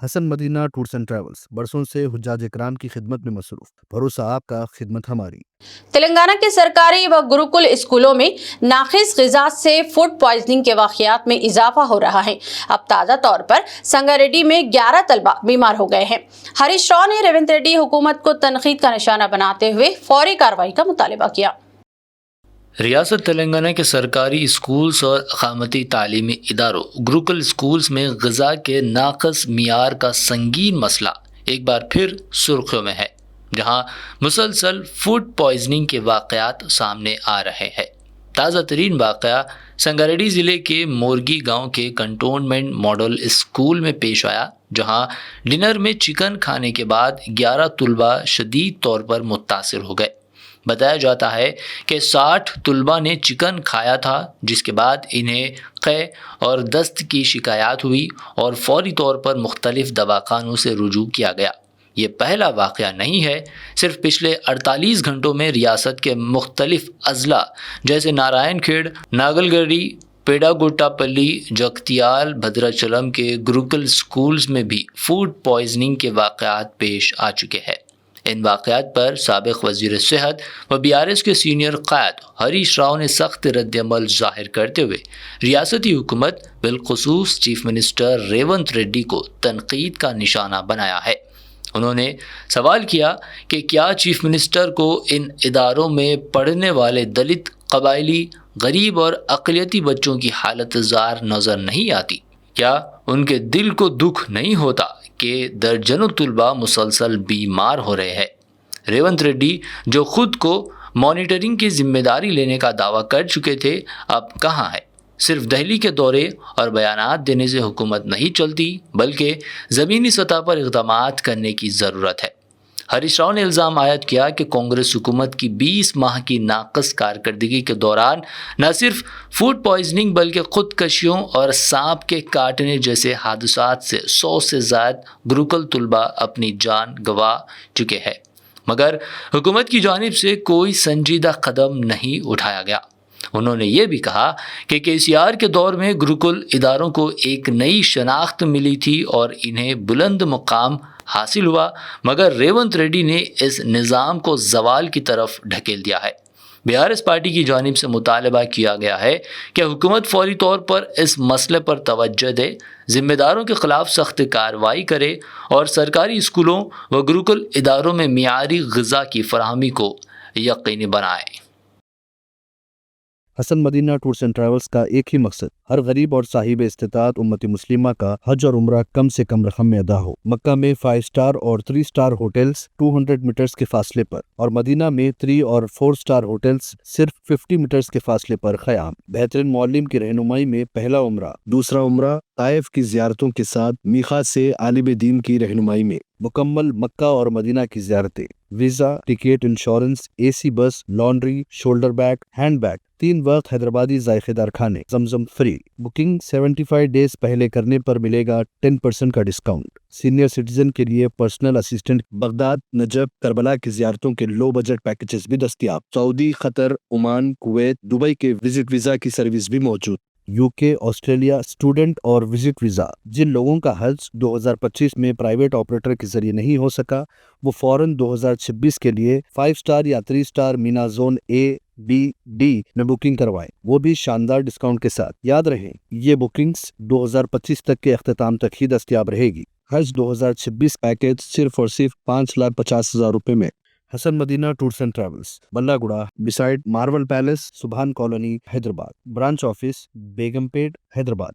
Hasan Madina tours and travels برسوں سے حجاج اکرام کی خدمت میں مصروف، بھروسہ آپ کا، خدمت ہماری۔ تلنگانہ کے سرکاری و گروکل اسکولوں میں ناقص غذا سے فوڈ پوائزننگ کے واقعات میں اضافہ ہو رہا ہے۔ اب تازہ طور پر سنگاریڈی میں 11 طلبہ بیمار ہو گئے ہیں۔ ہریش راؤ نے ریونت ریڈی حکومت کو تنقید کا نشانہ بناتے ہوئے فوری کارروائی کا مطالبہ کیا۔ ریاست تلنگانہ کے سرکاری اسکولز اور اقامتی تعلیمی اداروں گروکل اسکولز میں غذا کے ناقص معیار کا سنگین مسئلہ ایک بار پھر سرخیوں میں ہے، جہاں مسلسل فوڈ پوائزننگ کے واقعات سامنے آ رہے ہیں۔ تازہ ترین واقعہ سنگاریڈی ضلع کے مورگی گاؤں کے کنٹونمنٹ ماڈل اسکول میں پیش آیا، جہاں ڈنر میں چکن کھانے کے بعد 11 طلبہ شدید طور پر متاثر ہو گئے۔ بتایا جاتا ہے کہ 60 طلبہ نے چکن کھایا تھا، جس کے بعد انہیں قے اور دست کی شکایات ہوئی اور فوری طور پر مختلف دواخانوں سے رجوع کیا گیا۔ یہ پہلا واقعہ نہیں ہے، صرف پچھلے 48 گھنٹوں میں ریاست کے مختلف اضلاع جیسے نارائن کھیڑ، ناگل گری، پیڈا گوٹا پلی، جگتیال، بھدراچلم کے گروکل اسکولز میں بھی فوڈ پوائزننگ کے واقعات پیش آ چکے ہیں۔ ان واقعات پر سابق وزیر صحت و BRS کے سینئر قائد ہریش راؤ نے سخت رد عمل ظاہر کرتے ہوئے ریاستی حکومت بالخصوص چیف منسٹر ریونت ریڈی کو تنقید کا نشانہ بنایا ہے۔ انہوں نے سوال کیا کہ کیا چیف منسٹر کو ان اداروں میں پڑھنے والے دلت، قبائلی، غریب اور اقلیتی بچوں کی حالت زار نظر نہیں آتی؟ کیا ان کے دل کو دکھ نہیں ہوتا کہ درجنوں طلبہ مسلسل بیمار ہو رہے ہیں؟ ریونت ریڈی جو خود کو مانیٹرنگ کی ذمہ داری لینے کا دعویٰ کر چکے تھے، اب کہاں ہے؟ صرف دہلی کے دورے اور بیانات دینے سے حکومت نہیں چلتی، بلکہ زمینی سطح پر اقدامات کرنے کی ضرورت ہے۔ ہریش راؤ نے الزام عائد کیا کہ کانگریس حکومت کی 20 ماہ کی ناقص کارکردگی کے دوران نہ صرف فوڈ پوائزننگ بلکہ خودکشیوں اور سانپ کے کاٹنے جیسے حادثات سے 100 سے زائد گروکل طلبہ اپنی جان گنوا چکے ہیں، مگر حکومت کی جانب سے کوئی سنجیدہ قدم نہیں اٹھایا گیا۔ انہوں نے یہ بھی کہا کہ KCR کے دور میں گروکل اداروں کو ایک نئی شناخت ملی تھی اور انہیں بلند مقام حاصل ہوا، مگر ریونت ریڈی نے اس نظام کو زوال کی طرف ڈھکیل دیا ہے۔ BRS پارٹی کی جانب سے مطالبہ کیا گیا ہے کہ حکومت فوری طور پر اس مسئلے پر توجہ دے، ذمہ داروں کے خلاف سخت کارروائی کرے اور سرکاری اسکولوں و گروکل اداروں میں معیاری غذا کی فراہمی کو یقینی بنائے۔ حسن مدینہ ٹورس اینڈ ٹریولز کا ایک ہی مقصد، ہر غریب اور صاحب استطاعت امت مسلمہ کا حج اور عمرہ کم سے کم رقم میں ادا ہو۔ مکہ میں 5 سٹار اور 3 سٹار ہوٹلز 200 میٹرز کے فاصلے پر اور مدینہ میں 3 اور 4 سٹار ہوٹلز صرف 50 میٹرز کے فاصلے پر قیام۔ بہترین معلم کی رہنمائی میں پہلا عمرہ، دوسرا عمرہ طائف کی زیارتوں کے ساتھ میقات سے عالم دین کی رہنمائی میں مکمل مکہ اور مدینہ کی زیارتیں، visa, ticket, insurance, AC bus, laundry, shoulder bag, hand bag, 3 وقت حیدرآبادی ذائقے دار کھانے، زمزم فری۔ بکنگ 75 ڈیز پہلے کرنے پر ملے گا 10% کا ڈسکاؤنٹ۔ سینئر سٹیزن کے لیے personal assistant, Baghdad, Najaf, Karbala کی زیارتوں کے لو بجٹ پیکیجز بھی دستیاب۔ سعودی، قطر، عمان، کویت، دبئی کے وزٹ ویزا کی سروس بھی موجود۔ UK، آسٹریلیا اسٹوڈنٹ اور وزٹ ویزا۔ جن لوگوں کا حج 2025 میں پرائیویٹ آپریٹر کے ذریعے نہیں ہو سکا، وہ فوراً 2026 کے لیے 5 سٹار یا 3 star Mina zone A، B، D میں بکنگ کروائیں، وہ بھی شاندار ڈسکاؤنٹ کے ساتھ۔ یاد رہے، یہ بکنگز 2025 تک کے اختتام تک ہی دستیاب رہے گی۔ حج 2026 پیکیج صرف اور صرف 5,50,000 روپے میں۔ حسن مدینہ ٹورس اینڈ ٹریولز، بلہ گڑا، بسائڈ مارول پیلیس، سبحان کالونی، حیدرآباد۔ برانچ آفس بیگم پیٹ، حیدرآباد۔